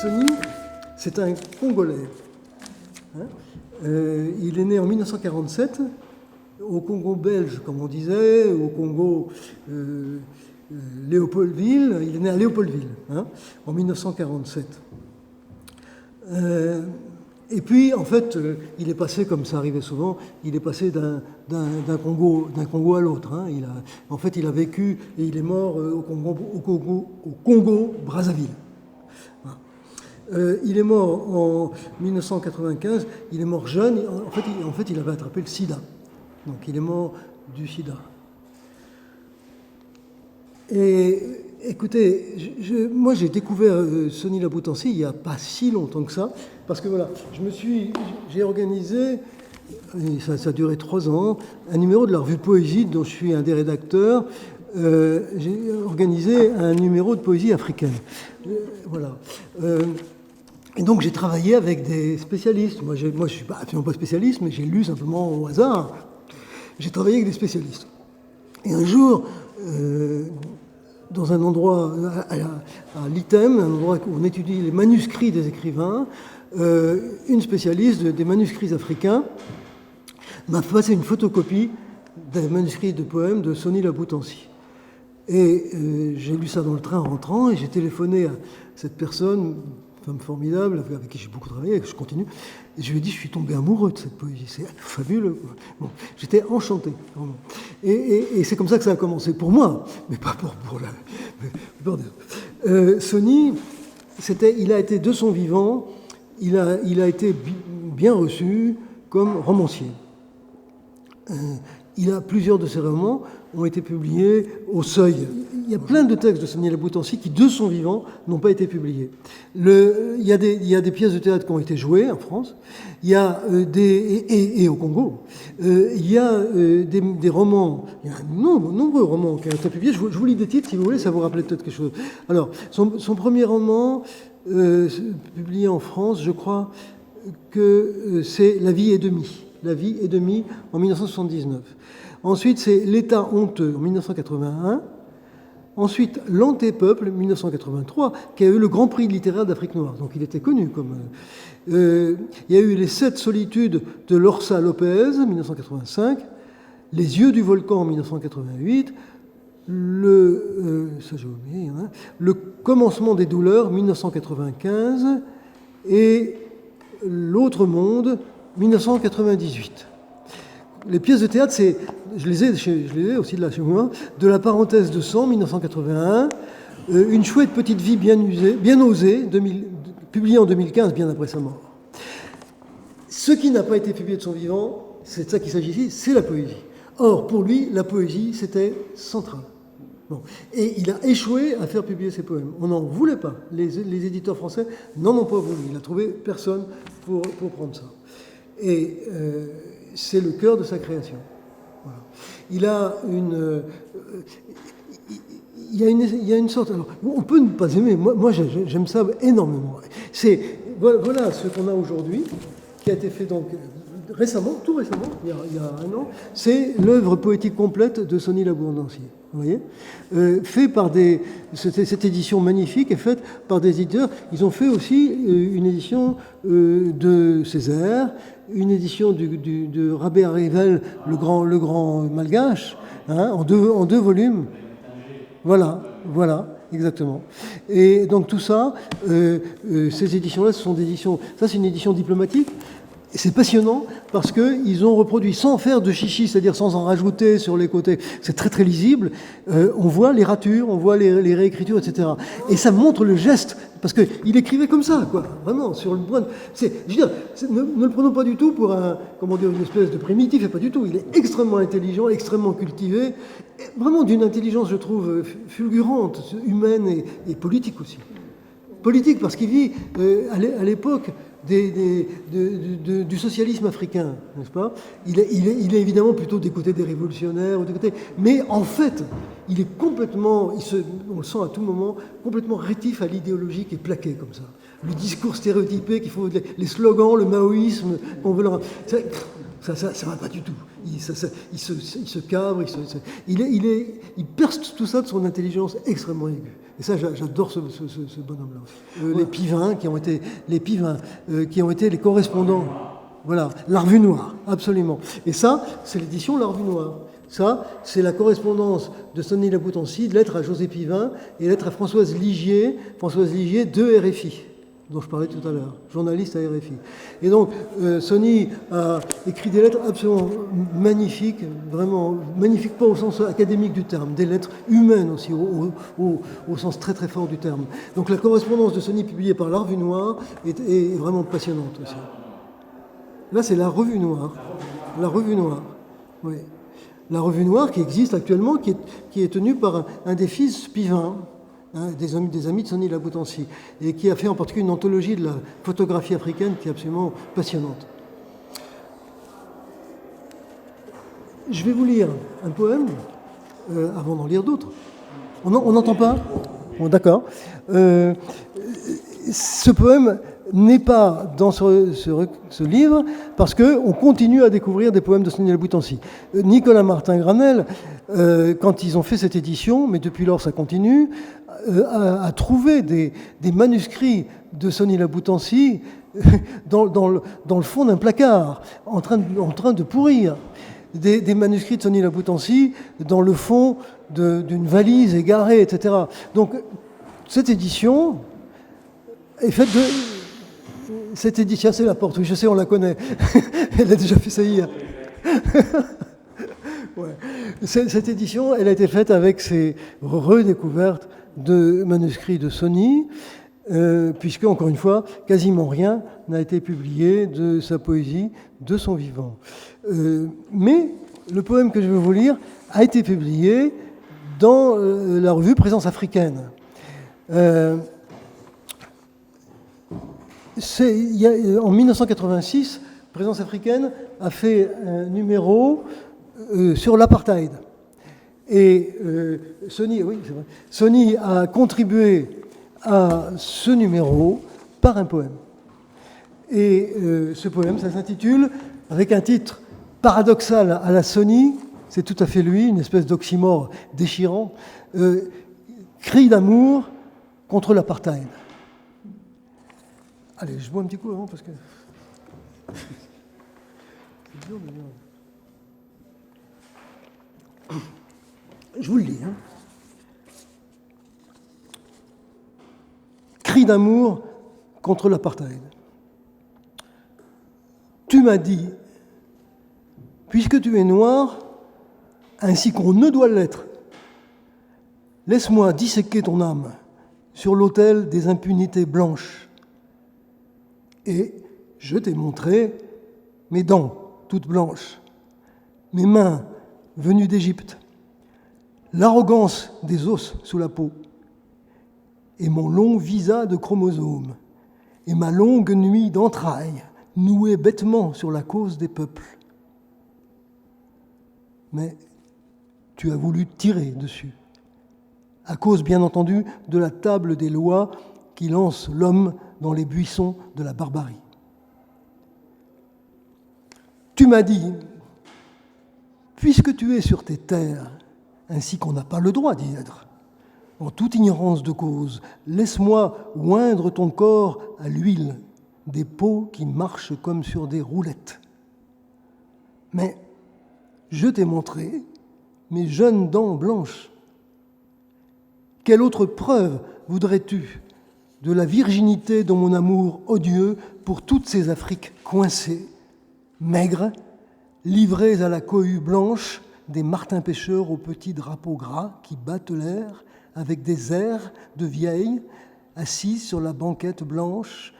Sony, c'est un Congolais. Il est né en 1947 au Congo belge, comme on disait, au Congo Léopoldville. Il est né à Léopoldville en 1947. Et puis, en fait, il est passé, comme ça arrivait souvent, il est passé d'un Congo à l'autre. En fait, il a vécu et il est mort au Congo Brazzaville. Il est mort en 1995, il est mort jeune, en fait il avait attrapé le sida. Donc il est mort du sida. Et écoutez, moi j'ai découvert Sony Laboutancy il n'y a pas si longtemps que ça, parce que voilà, j'ai organisé, ça a duré 3 ans, un numéro de la revue Poésie dont je suis un des rédacteurs. J'ai organisé un numéro de poésie africaine. Voilà. Et donc j'ai travaillé avec des spécialistes. Moi je ne suis absolument pas spécialiste, mais j'ai lu simplement au hasard. J'ai travaillé avec des spécialistes. Et un jour, dans un endroit, à l'ITEM, un endroit où on étudie les manuscrits des écrivains, une spécialiste des manuscrits africains m'a passé une photocopie des manuscrits de poèmes de Sony Laboutancy. Et j'ai lu ça dans le train en rentrant, et j'ai téléphoné à cette personne, femme formidable, avec qui j'ai beaucoup travaillé, et que je continue, et je lui ai dit, je suis tombé amoureux de cette poésie, c'est fabuleux. Bon, j'étais enchanté, vraiment. Et c'est comme ça que ça a commencé, pour moi, mais pas pour la... Sony, il a été de son vivant, il a été bien reçu comme romancier. Plusieurs de ses romans ont été publiés au Seuil. Il y a plein de textes de Sony Laboutancy qui, de son vivant, n'ont pas été publiés. Il y a des pièces de théâtre qui ont été jouées en France, il y a et au Congo. Il y a des romans, il y a nombreux romans qui ont été publiés. Je vous lis des titres, si vous voulez, ça vous rappelle peut-être quelque chose. Alors, son premier roman, publié en France, je crois que c'est La vie est demie. La vie est demie en 1979. Ensuite, c'est L'État honteux en 1981. Ensuite, L'Antépeuple, 1983, qui a eu le Grand Prix littéraire d'Afrique noire. Donc il était connu comme... il y a eu Les 7 solitudes de Lorca Lopez, 1985. Les yeux du volcan, en 1988. Ça j'ai oublié, Le commencement des douleurs, 1995. Et L'autre monde, 1998. Les pièces de théâtre, je les ai aussi de là chez moi, De la parenthèse de sang, 1981, Une chouette petite vie bien osée, publiée en 2015, bien après sa mort. Ce qui n'a pas été publié de son vivant, c'est de ça qu'il s'agit ici, c'est la poésie. Or, pour lui, la poésie, c'était central. Bon. Et il a échoué à faire publier ses poèmes. On n'en voulait pas. Les éditeurs français n'en ont pas voulu. Il n'a trouvé personne pour prendre ça. Et c'est le cœur de sa création. Voilà. Il y a une sorte... Alors, on peut ne pas aimer. Moi j'aime ça énormément. Voilà ce qu'on a aujourd'hui, qui a été fait donc récemment, tout récemment, il y a 1 an. C'est l'œuvre poétique complète de Sony Laboutancy. Vous voyez, cette édition magnifique est faite par des éditeurs. Ils ont fait aussi une édition de Césaire, une édition de Rabé Arivel, le grand malgache, en deux volumes. Voilà, exactement. Et donc tout ça, ces éditions-là, ce sont des éditions. Ça, c'est une édition diplomatique. Et c'est passionnant parce qu'ils ont reproduit sans faire de chichi, c'est-à-dire sans en rajouter sur les côtés. C'est très très lisible. On voit les ratures, on voit les réécritures, etc. Et ça montre le geste, parce qu'il écrivait comme ça, quoi. Vraiment, sur le point. Ne le prenons pas du tout pour une espèce de primitif, et pas du tout. Il est extrêmement intelligent, extrêmement cultivé, vraiment d'une intelligence, je trouve, fulgurante, humaine et politique aussi. Politique parce qu'il vit à l'époque du socialisme africain, n'est-ce pas ? Il est évidemment plutôt des côtés des révolutionnaires, mais en fait, il est complètement, on le sent à tout moment, complètement rétif à l'idéologie qui est plaqué comme ça. le discours stéréotypé, qu'il faut les slogans, le maoïsme, qu'on veut leur... Ça va pas du tout. Il se cabre, il perce tout ça de son intelligence extrêmement aiguë. Et ça, j'adore ce bonhomme-là. Les Pivins qui ont été les correspondants. Voilà, La Revue Noire, absolument. Et ça, c'est l'édition La Revue Noire. Ça, c'est la correspondance de Sonny Laboutancy, de lettres à José Pivin et lettres à Françoise Ligier de RFI, dont je parlais tout à l'heure, journaliste à RFI. Et donc, Sonny a écrit des lettres absolument magnifiques, vraiment magnifiques, pas au sens académique du terme, des lettres humaines aussi, au sens très très fort du terme. Donc la correspondance de Sonny publiée par La Revue Noire est vraiment passionnante aussi. Là, c'est La Revue Noire. La Revue Noire, oui. La Revue Noire qui existe actuellement, qui est tenue par un des fils Pivin, des amis de Sonny Laboutancy, et qui a fait en particulier une anthologie de la photographie africaine qui est absolument passionnante. Je vais vous lire un poème, avant d'en lire d'autres. On n'entend pas ? Bon, d'accord. Ce poème n'est pas dans ce livre parce qu'on continue à découvrir des poèmes de Sonny Laboutancy. Nicolas Martin-Granel, quand ils ont fait cette édition, mais depuis lors ça continue, a trouvé des manuscrits de Sonny Laboutancy dans le fond d'un placard, en train de pourrir. Des manuscrits de Sonny Laboutancy dans le fond d'une valise égarée, etc. Donc cette édition est faite de... Cette édition, c'est la porte, oui, je sais, on la connaît. Elle a déjà fait ça hier. Ouais. Cette édition, elle a été faite avec ces redécouvertes de manuscrits de Sonny, puisque, encore une fois, quasiment rien n'a été publié de sa poésie de son vivant. Mais le poème que je vais vous lire a été publié dans la revue Présence africaine. En 1986, Présence africaine a fait un numéro sur l'apartheid. Et Sonny a contribué à ce numéro par un poème. Et ce poème, ça s'intitule, avec un titre paradoxal à la Sonny, c'est tout à fait lui, une espèce d'oxymore déchirant, Cri d'amour contre l'apartheid. Allez, je bois un petit coup avant parce que... C'est dur de lire. Je vous le lis. Cri d'amour contre l'apartheid. Tu m'as dit, puisque tu es noir, ainsi qu'on ne doit l'être, laisse-moi disséquer ton âme sur l'autel des impunités blanches. Et je t'ai montré mes dents toutes blanches, mes mains venues d'Égypte, l'arrogance des os sous la peau, et mon long visa de chromosomes, et ma longue nuit d'entrailles nouée bêtement sur la cause des peuples. Mais tu as voulu tirer dessus, à cause bien entendu de la table des lois qui lance l'homme dans les buissons de la barbarie. Tu m'as dit, puisque tu es sur tes terres, ainsi qu'on n'a pas le droit d'y être, en toute ignorance de cause, laisse-moi oindre ton corps à l'huile des peaux qui marchent comme sur des roulettes. Mais je t'ai montré mes jeunes dents blanches. Quelle autre preuve voudrais-tu de la virginité de mon amour odieux pour toutes ces Afriques coincées, maigres, livrées à la cohue blanche des martins-pêcheurs aux petits drapeaux gras qui battent l'air avec des airs de vieilles assises sur la banquette blanche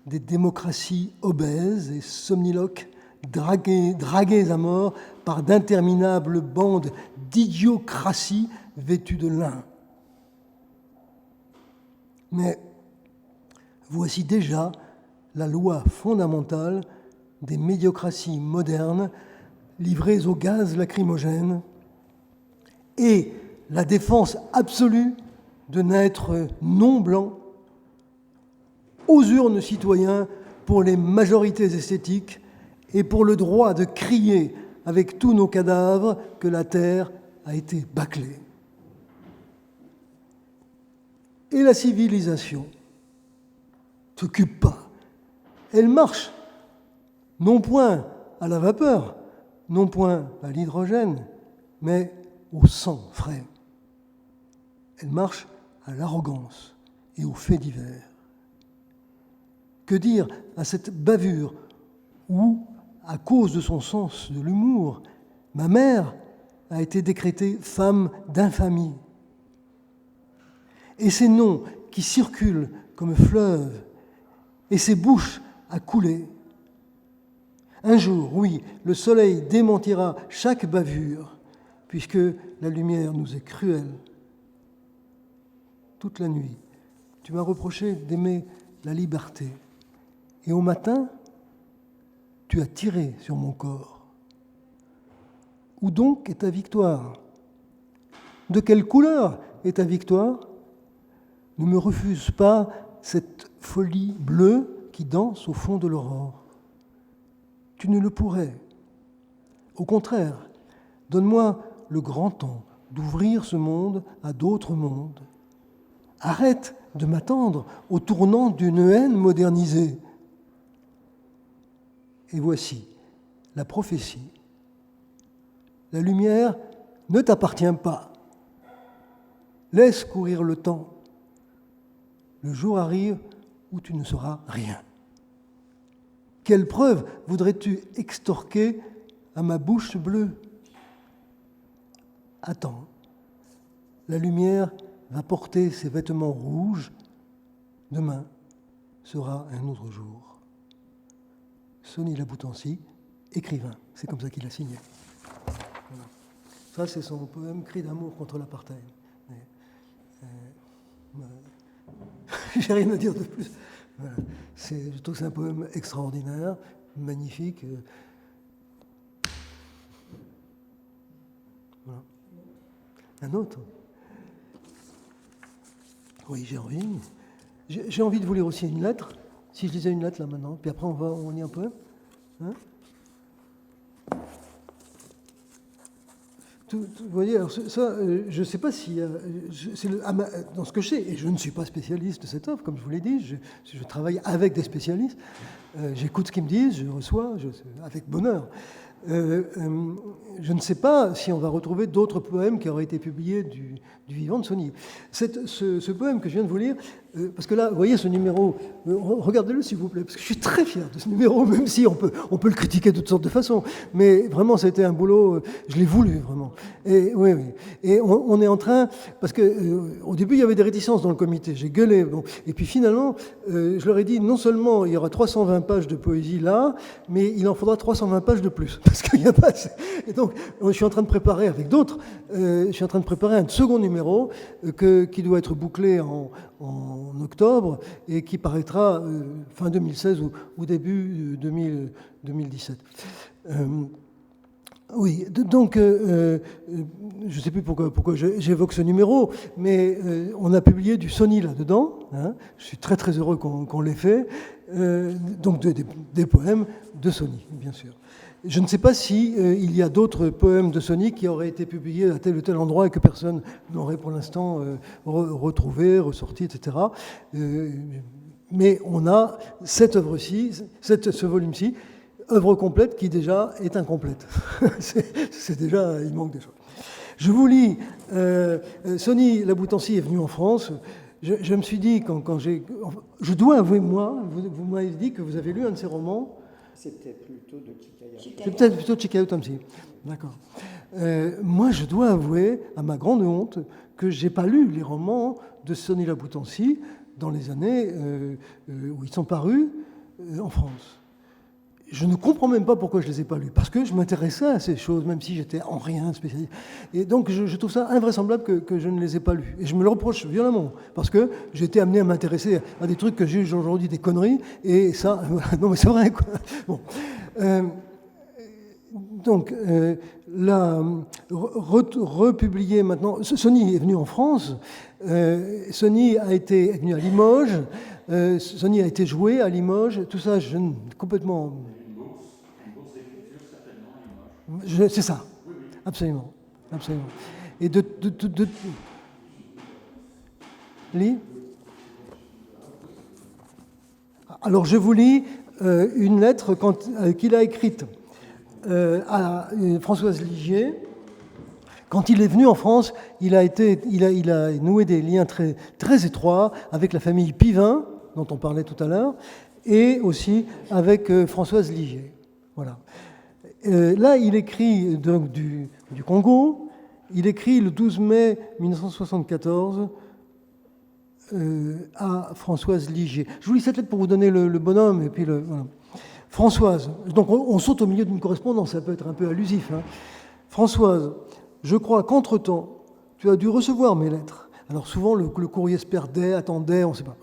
des démocraties obèses et somniloques draguées à mort par d'interminables bandes d'idiocratie vêtues de lin. Mais voici déjà la loi fondamentale des médiocraties modernes livrées au gaz lacrymogène et la défense absolue de n'être non blanc aux urnes, citoyens, pour les majorités esthétiques et pour le droit de crier avec tous nos cadavres que la terre a été bâclée. Et la civilisation ne s'occupe pas. Elle marche, non point à la vapeur, non point à l'hydrogène, mais au sang frais. Elle marche à l'arrogance et aux faits divers. Que dire à cette bavure où, à cause de son sens de l'humour, ma mère a été décrétée femme d'infamie. Et ces noms qui circulent comme fleuves, et ces bouches à couler. Un jour, oui, le soleil démentira chaque bavure, puisque la lumière nous est cruelle. Toute la nuit, tu m'as reproché d'aimer la liberté. Et au matin, tu as tiré sur mon corps. Où donc est ta victoire? De quelle couleur est ta victoire? Ne me refuse pas cette folie bleue qui danse au fond de l'aurore. Tu ne le pourrais. Au contraire, donne-moi le grand temps d'ouvrir ce monde à d'autres mondes. Arrête de m'attendre au tournant d'une haine modernisée. Et voici la prophétie. La lumière ne t'appartient pas. Laisse courir le temps. Le jour arrive où tu ne seras rien. Quelle preuve voudrais-tu extorquer à ma bouche bleue? Attends, la lumière va porter ses vêtements rouges. Demain sera un autre jour. Sony Laboutancy, écrivain. C'est comme ça qu'il a signé. Voilà. Ça, c'est son poème « Cri d'amour contre l'apartheid ». J'ai rien à dire de plus. Voilà. Je trouve que c'est un poème extraordinaire, magnifique. Voilà. Un autre. Oui, j'ai envie. J'ai envie de vous lire aussi une lettre. Si je lisais une lettre là maintenant, puis après on lit un poème. Hein? Vous voyez, alors ça, je ne sais pas si... dans ce que je sais, et je ne suis pas spécialiste de cette œuvre, comme je vous l'ai dit, je travaille avec des spécialistes, j'écoute ce qu'ils me disent, je reçois, avec bonheur. Je ne sais pas si on va retrouver d'autres poèmes qui auraient été publiés du vivant de Sony. Ce poème que je viens de vous lire, parce que là, vous voyez ce numéro, regardez-le s'il vous plaît, parce que je suis très fier de ce numéro, même si on peut le critiquer de toutes sortes de façons, mais vraiment, ça a été un boulot, je l'ai voulu, vraiment. Et oui. Et on est en train, parce que au début, il y avait des réticences dans le comité, j'ai gueulé, bon. Et puis finalement, je leur ai dit, non seulement il y aura 320 pages de poésie là, mais il en faudra 320 pages de plus, parce qu'il n'y a pas assez. Et donc, je suis en train de préparer avec d'autres, je suis en train de préparer un second numéro qui doit être bouclé en octobre et qui paraîtra fin 2016 ou début 2017. Oui, donc, je ne sais plus pourquoi j'évoque ce numéro, mais on a publié du Sony là-dedans. Hein, je suis très très heureux qu'on l'ait fait. Donc des poèmes de Sony, bien sûr. Je ne sais pas si il y a d'autres poèmes de Sony qui auraient été publiés à tel ou tel endroit et que personne n'aurait pour l'instant retrouvé, ressorti, etc. Mais on a cette œuvre-ci, ce volume-ci, œuvre complète qui déjà est incomplète. C'est déjà, il manque des choses. Je vous lis, Sony Laboutancy est venu en France. Je me suis dit, quand j'ai... Je dois avouer, moi, vous m'avez dit que vous avez lu un de ses romans. C'était plutôt de Chicaya. C'est peut-être plutôt de Chicaya Utamsi. D'accord. Moi, je dois avouer, à ma grande honte, que je n'ai pas lu les romans de Sony Laboutancy dans les années où ils sont parus en France. Je ne comprends même pas pourquoi je ne les ai pas lus, parce que je m'intéressais à ces choses, même si j'étais en rien spécialiste. Et donc, je trouve ça invraisemblable que je ne les ai pas lus. Et je me le reproche violemment, parce que j'ai été amené à m'intéresser à des trucs que je juge aujourd'hui des conneries, et ça, non mais c'est vrai, quoi. Bon. Donc, republié maintenant. Sony est venu en France. Sony est venu à Limoges. Sony a été joué à Limoges. Tout ça, complètement. Une bourse d'écriture, certainement, à Limoges. C'est ça. Oui, oui. Absolument. Absolument. Et lis. Alors, je vous lis une lettre qu'il a écrite à Françoise Ligier. Quand il est venu en France, il a noué des liens très, très étroits avec la famille Pivin, dont on parlait tout à l'heure, et aussi avec Françoise Ligier. Voilà. Là, il écrit donc du Congo. Il écrit le 12 mai 1974 à Françoise Ligier. Je vous lis cette lettre pour vous donner le bonhomme, et puis voilà. Françoise, donc on saute au milieu d'une correspondance, ça peut être un peu allusif. Hein. Françoise, je crois qu'entre-temps, tu as dû recevoir mes lettres. Alors souvent, le courrier se perdait, attendait, on ne sait pas.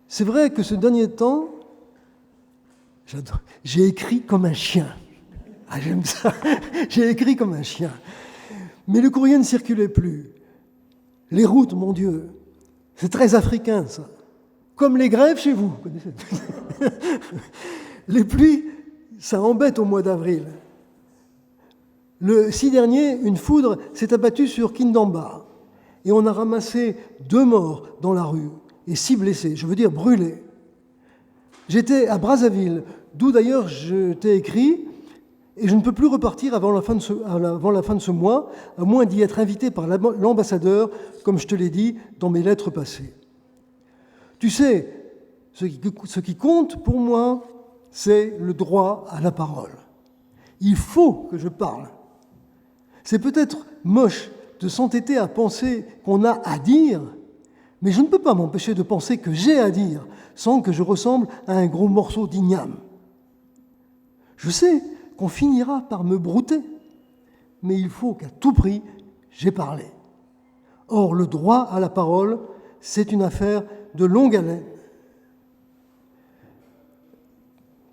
C'est vrai que ce dernier temps, j'ai écrit comme un chien. Ah, j'aime ça. J'ai écrit comme un chien. Mais le courrier ne circulait plus. Les routes, mon Dieu, c'est très africain, ça. Comme les grèves chez vous. Vous connaissez. Les pluies, ça embête au mois d'avril. Le 6 dernier, une foudre s'est abattue sur Kindamba et on a ramassé 2 morts dans la rue et 6 blessés, je veux dire brûlés. J'étais à Brazzaville, d'où d'ailleurs je t'ai écrit, et je ne peux plus repartir avant la fin de ce mois, à moins d'y être invité par l'ambassadeur, comme je te l'ai dit dans mes lettres passées. Tu sais, ce qui compte pour moi, c'est le droit à la parole. Il faut que je parle. C'est peut-être moche de s'entêter à penser qu'on a à dire, mais je ne peux pas m'empêcher de penser que j'ai à dire sans que je ressemble à un gros morceau d'igname. Je sais qu'on finira par me brouter, mais il faut qu'à tout prix, j'aie parlé. Or, le droit à la parole, c'est une affaire de longue haleine.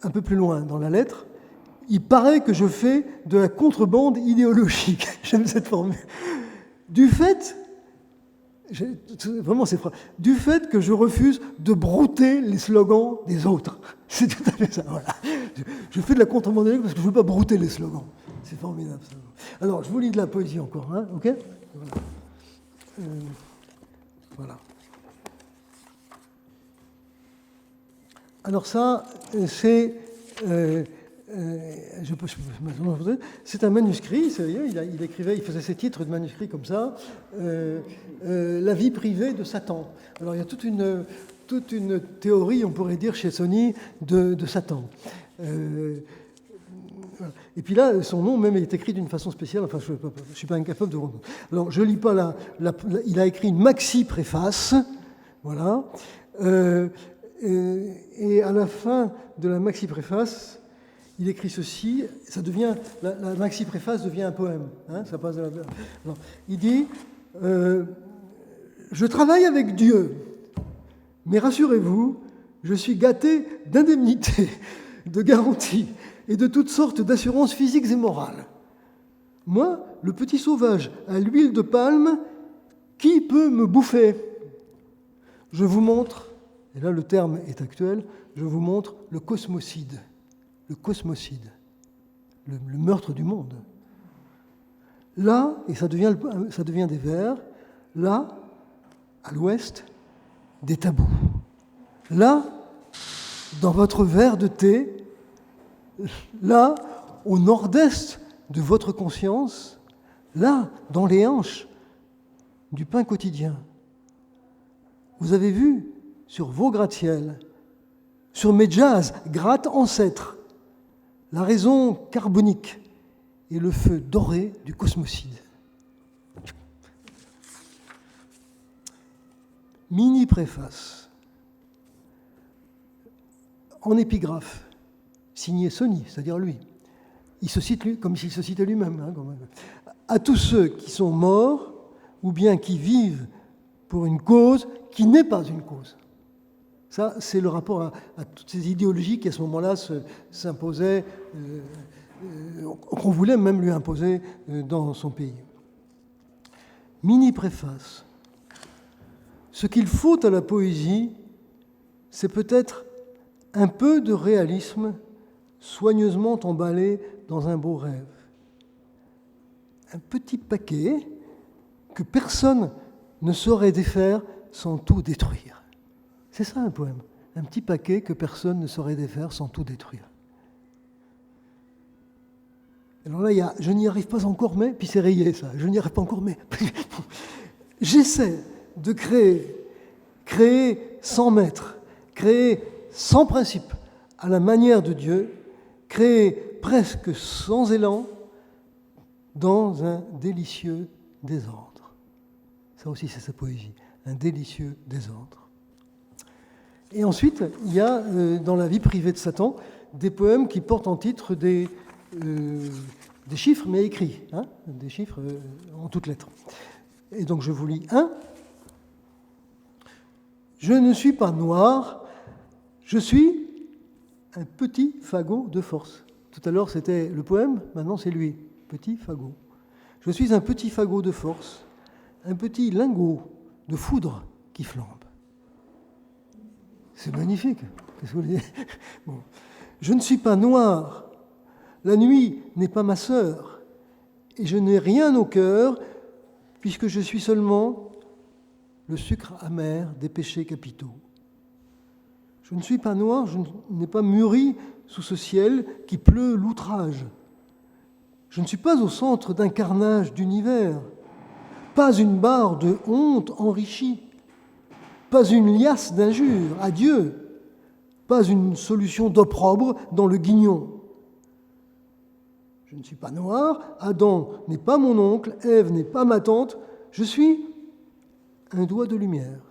Un peu plus loin dans la lettre, il paraît que je fais de la contrebande idéologique. J'aime cette formule. Du fait que je refuse de brouter les slogans des autres. C'est tout à fait ça, voilà. Je fais de la contrebande idéologique parce que je ne veux pas brouter les slogans. C'est formidable, ça. Alors, je vous lis de la poésie encore, hein, ok ? Voilà. Alors ça, c'est un manuscrit, il faisait ses titres de manuscrits comme ça, La vie privée de Satan. Alors il y a toute une théorie, on pourrait dire, chez Sony, de Satan. Et puis là, son nom même est écrit d'une façon spéciale, enfin je ne suis pas incapable de... Alors je ne lis pas il a écrit une maxi-préface, voilà, et à la fin de la maxi-préface, il écrit ceci, la maxi-préface devient un poème. Hein, ça passe alors, il dit je travaille avec Dieu, mais rassurez-vous, je suis gâté d'indemnités, de garanties et de toutes sortes d'assurances physiques et morales. Moi, le petit sauvage à l'huile de palme, qui peut me bouffer ? Je vous montre, et là le terme est actuel, je vous montre le cosmocide. Le cosmocide, le meurtre du monde. Là, et ça devient des vers, là, à l'ouest, des tabous. Là, dans votre verre de thé, là, au nord-est de votre conscience, là, dans les hanches du pain quotidien. Vous avez vu, sur vos gratte-ciel, sur mes jazz, gratte ancêtres, la raison carbonique et le feu doré du cosmocide. Mini-préface. En épigraphe, signé Sony, c'est-à-dire lui. Il se cite comme s'il se citait lui-même. Hein, quand même. À tous ceux qui sont morts ou bien qui vivent pour une cause qui n'est pas une cause. Ça, c'est le rapport à toutes ces idéologies qui, à ce moment-là, s'imposaient qu'on voulait même lui imposer dans son pays. Mini-préface. Ce qu'il faut à la poésie, c'est peut-être un peu de réalisme soigneusement emballé dans un beau rêve. Un petit paquet que personne ne saurait défaire sans tout détruire. C'est ça un poème. Un petit paquet que personne ne saurait défaire sans tout détruire. Alors là, il y a « je n'y arrive pas encore, mais », puis c'est rayé ça, « je n'y arrive pas encore, mais ». J'essaie de créer sans maître, créer sans principe, à la manière de Dieu, créer presque sans élan, dans un délicieux désordre. Ça aussi, c'est sa poésie, un délicieux désordre. Et ensuite, il y a, dans la vie privée de Satan, des poèmes qui portent en titre des chiffres, mais écrits, hein, des chiffres en toutes lettres. Et donc, je vous lis un. Je ne suis pas noir, je suis un petit fagot de force. Tout à l'heure, c'était le poème, maintenant c'est lui, petit fagot. Je suis un petit fagot de force, un petit lingot de foudre qui flambe. C'est magnifique. Qu'est-ce que vous voulez dire ? Bon. Je ne suis pas noir, la nuit n'est pas ma sœur, et je n'ai rien au cœur, puisque je suis seulement le sucre amer des péchés capitaux. Je ne suis pas noir, je n'ai pas mûri sous ce ciel qui pleut l'outrage. Je ne suis pas au centre d'un carnage d'univers, pas une barre de honte enrichie, pas une liasse d'injures à Dieu, pas une solution d'opprobre dans le guignon. Je ne suis pas noir, Adam n'est pas mon oncle, Ève n'est pas ma tante, je suis un doigt de lumière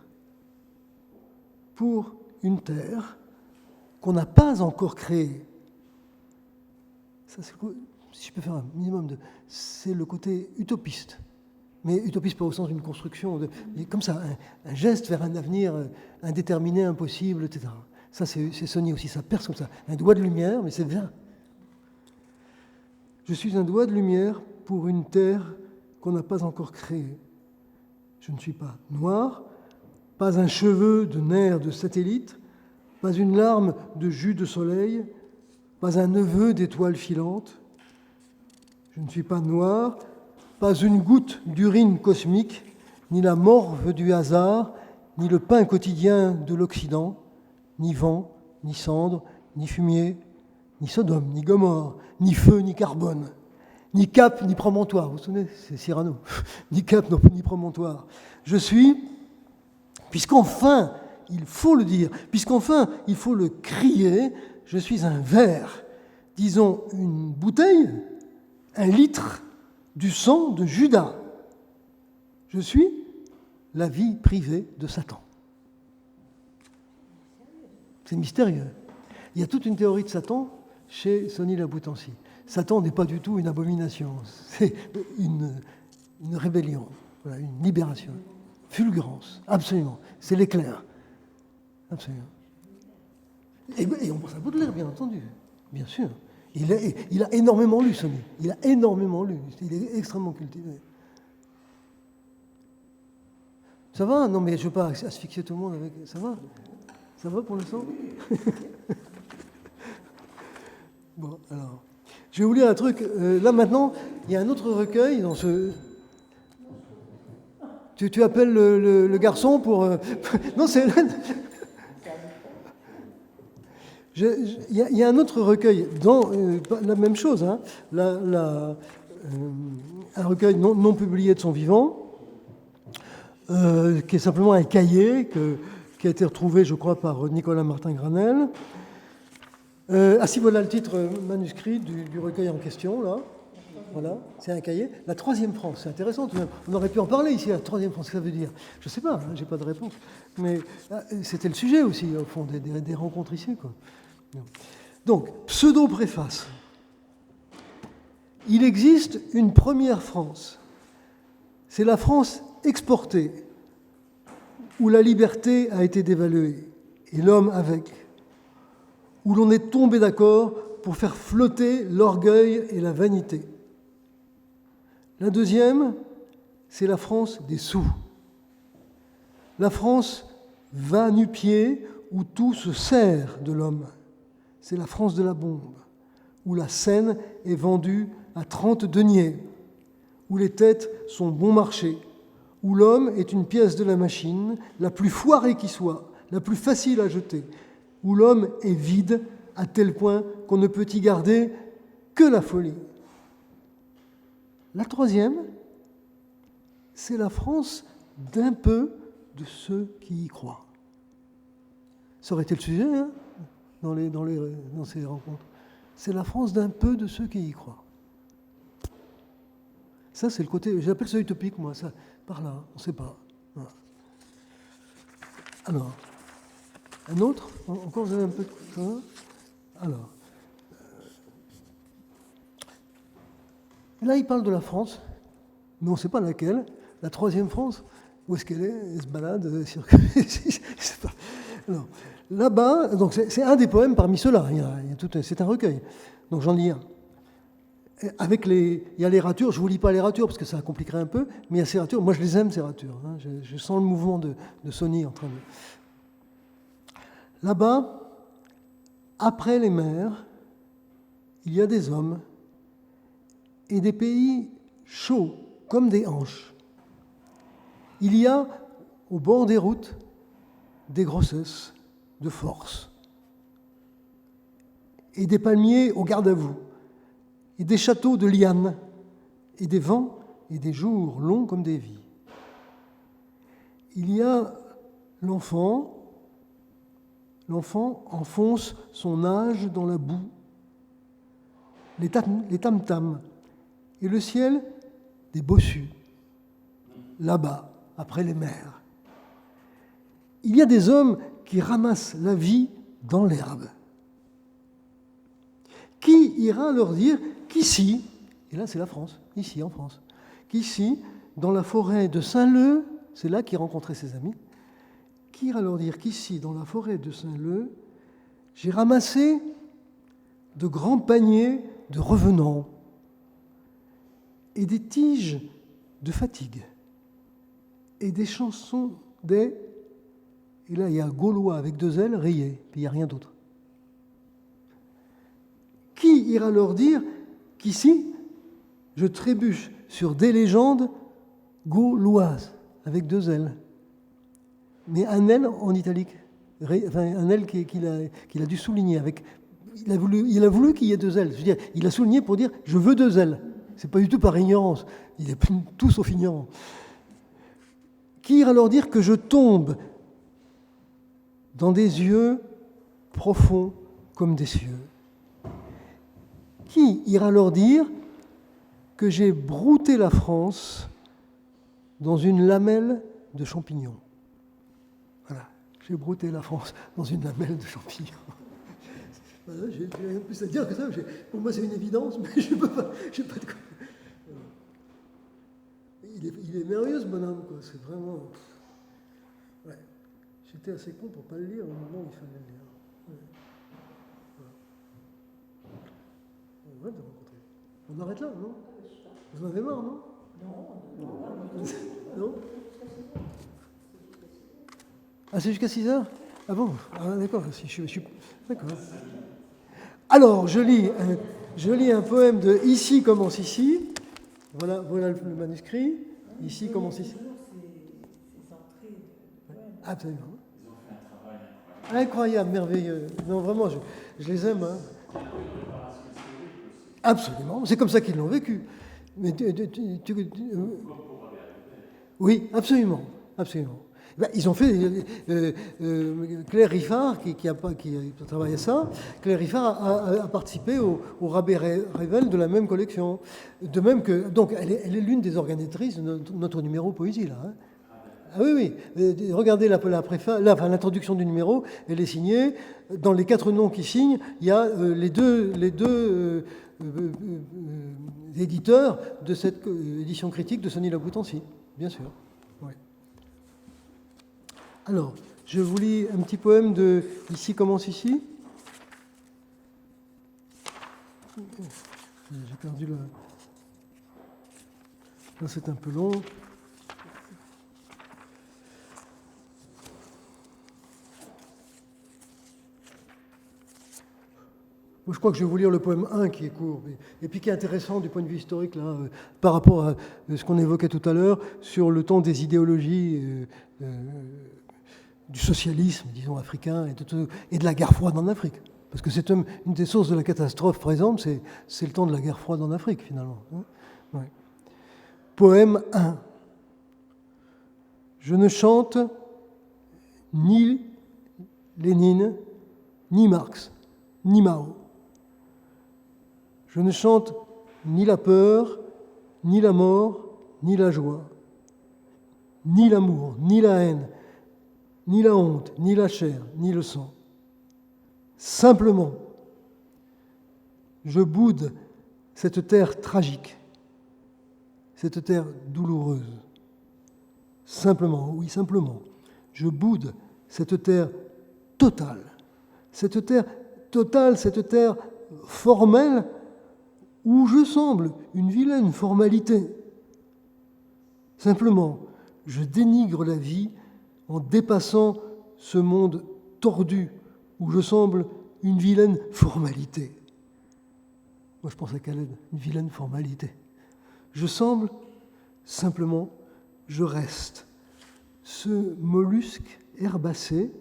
pour une terre qu'on n'a pas encore créée. Ça, si je peux faire un minimum de... C'est le côté utopiste. Mais utopiste pas au sens d'une construction, mais comme ça, un geste vers un avenir indéterminé, impossible, etc. Ça, c'est Saunier aussi, ça perce comme ça. Un doigt de lumière, mais c'est bien. Je suis un doigt de lumière pour une terre qu'on n'a pas encore créée. Je ne suis pas noir, pas un cheveu de nerf de satellite, pas une larme de jus de soleil, pas un neveu d'étoiles filantes. Je ne suis pas noir, pas une goutte d'urine cosmique, ni la morve du hasard, ni le pain quotidien de l'Occident, ni vent, ni cendre, ni fumier, ni Sodome, ni Gomorre, ni feu, ni carbone, ni cap, ni promontoire. Vous vous souvenez, c'est Cyrano. Ni cap, ni promontoire. Je suis, puisqu'enfin, il faut le dire, puisqu'enfin, il faut le crier, je suis un verre, disons une bouteille, un litre du sang de Judas. Je suis la vie privée de Satan. C'est mystérieux. Il y a toute une théorie de Satan chez Sonny Laboutancy. Satan n'est pas du tout une abomination, c'est une rébellion, voilà, une libération, fulgurance, absolument. C'est l'éclair, absolument. Et on pense à Baudelaire, bien entendu, bien sûr. Il a énormément lu, Sonny. Il a énormément lu. Il est extrêmement cultivé. Ça va ? Non, mais je ne veux pas asphyxier tout le monde avec... Ça va ? Ça va pour l'instant ? Bon, alors... Je vais vous lire un truc. Là, maintenant, il y a un autre recueil dans ce... Tu appelles le garçon pour... Non, c'est... Il y a un autre recueil, dans la même chose, hein, un recueil non publié de son vivant, qui est simplement un cahier qui a été retrouvé, je crois, par Nicolas Martin-Granel. Si, voilà le titre manuscrit du recueil en question, là. Voilà, c'est un cahier. La troisième France, c'est intéressant tout de même. On aurait pu en parler ici, la troisième France, qu'est-ce que ça veut dire ? Je ne sais pas, hein, je n'ai pas de réponse. Mais c'était le sujet aussi, au fond, des rencontres ici, quoi. Donc, pseudo-préface. Il existe une première France. C'est la France exportée, où la liberté a été dévaluée, et l'homme avec. où l'on est tombé d'accord pour faire flotter l'orgueil et la vanité. La deuxième, c'est la France des sous. La France va nu-pied où tout se sert de l'homme. C'est la France de la bombe, où la Seine est vendue à 30 deniers, où les têtes sont bon marché, où l'homme est une pièce de la machine, la plus foirée qui soit, la plus facile à jeter, où l'homme est vide à tel point qu'on ne peut y garder que la folie. La troisième, c'est la France d'un peu de ceux qui y croient. Ça aurait été le sujet hein, dans ces rencontres. C'est la France d'un peu de ceux qui y croient. Ça, c'est le côté, j'appelle ça utopique, moi, ça, par là, on ne sait pas. Voilà. Alors, un autre, encore vous avez un peu de ça. Alors, là, il parle de la France, mais on ne sait pas laquelle, la troisième France. Où est-ce qu'elle est? Elle se balade, alors, là-bas, donc c'est un des poèmes parmi ceux-là, c'est un recueil. Donc j'en lis un. Il y a les ratures, je ne vous lis pas les ratures parce que ça compliquerait un peu, mais il y a ces ratures, moi je les aime ces ratures, hein, je sens le mouvement de Sony en train de... Là-bas, après les mers, il y a des hommes et des pays chauds comme des hanches. Il y a, au bord des routes, des grossesses de force, et des palmiers au garde à vous, et des châteaux de lianes, et des vents et des jours longs comme des vies. Il y a l'enfant enfonce son âge dans la boue, les tam-tams, et le ciel des bossus, là-bas, après les mers. Il y a des hommes qui ramassent la vie dans l'herbe. Qui ira leur dire qu'ici, et là c'est la France, ici en France, qu'ici, dans la forêt de Saint-Leu, c'est là qu'il rencontrait ses amis, qui ira leur dire qu'ici, dans la forêt de Saint-Leu, j'ai ramassé de grands paniers de revenants et des tiges de fatigue et des chansons des... Et là, il y a Gaulois avec 2 L, rayés, puis il n'y a rien d'autre. Qui ira leur dire qu'ici, je trébuche sur des légendes gauloises avec 2 L, mais un L en italique, enfin, un L qu'il a dû souligner. Il a voulu qu'il y ait 2 L. Je veux dire, il a souligné pour dire « je veux 2 L ». Ce n'est pas du tout par ignorance. Il est tout sauf ignorant. Qui ira leur dire que je tombe dans des yeux profonds comme des cieux? Qui ira leur dire que j'ai brouté la France dans une lamelle de champignons? Voilà, j'ai brouté la France dans une lamelle de champignons. Voilà, j'ai rien de plus à dire que ça. Pour moi, c'est une évidence, mais je peux pas. J'ai pas de quoi. Il est merveilleux, ce bonhomme, quoi. C'est vraiment. Ouais. J'étais assez con pour ne pas le lire au moment où il fallait le lire. Ouais. Voilà. De rencontrer. On arrête là, non? Vous en avez marre, non? Non. Ah, c'est jusqu'à 6 heures? Ah bon? Ah, d'accord. D'accord. Alors, je lis un poème de Ici commence ici. Voilà le manuscrit. Ici commence ici. Absolument. Ils ont fait un travail Incroyable, merveilleux. Non, vraiment, je les aime. Hein. Absolument. C'est comme ça qu'ils l'ont vécu. Mais oui, absolument. Absolument. Ben, ils ont fait Claire Riffard qui a travaillé à ça. Claire Riffard a participé au Rabais Rével de la même collection. De même que donc elle est l'une des organisatrices de notre numéro poésie là. Hein. Ah oui. Regardez l'introduction du numéro, elle est signée. Dans les 4 noms qui signent, il y a les deux éditeurs de cette édition critique de Sony Laboutancy, bien sûr. Ouais. Alors, je vous lis un petit poème de Ici commence ici. J'ai perdu le... Là, c'est un peu long. Je crois que je vais vous lire le poème 1 qui est court, et puis qui est intéressant du point de vue historique, là, par rapport à ce qu'on évoquait tout à l'heure sur le temps des idéologies du socialisme, disons, africain, et de la guerre froide en Afrique. Parce que c'est une des sources de la catastrophe présente, c'est le temps de la guerre froide en Afrique, finalement. Ouais. Poème 1. Je ne chante ni Lénine, ni Marx, ni Mao. Je ne chante ni la peur, ni la mort, ni la joie, ni l'amour, ni la haine, ni la honte, ni la chair, ni le sang. Simplement, je boude cette terre tragique, cette terre douloureuse. Simplement, oui, simplement, je boude cette terre totale, cette terre formelle où je semble une vilaine formalité. Simplement, je dénigre la vie en dépassant ce monde tordu où je semble une vilaine formalité. Moi, je pense à Khaled, une vilaine formalité. Je semble, simplement, je reste ce mollusque herbacé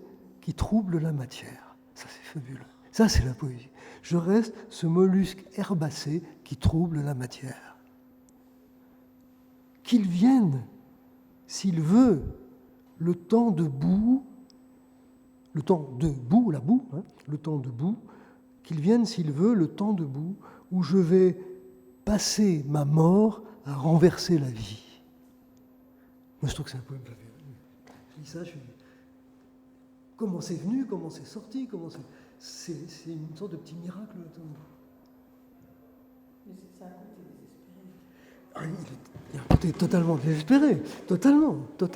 qui trouble la matière. Ça, c'est fabuleux. Ça, c'est la poésie. Je reste ce mollusque herbacé qui trouble la matière. Qu'il vienne, s'il veut, le temps de boue, le temps de boue, la boue, le temps de boue, qu'il vienne, s'il veut, le temps de boue où je vais passer ma mort à renverser la vie. Moi, je trouve que c'est un poème fabuleux. Je lis ça, je me dis, comment c'est venu, comment c'est sorti, c'est une sorte de petit miracle. Mais c'est un côté désespéré. Ah, il y a un côté totalement désespéré, totalement. C'est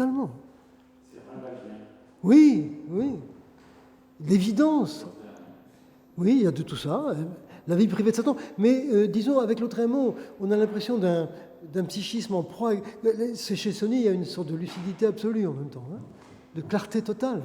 ravagien. Oui. L'évidence. Oui, il y a de tout ça. La vie privée de Satan. Mais disons, avec l'autre mot, on a l'impression d'un psychisme en proie. Chez Sonny, il y a une sorte de lucidité absolue en même temps, de clarté totale.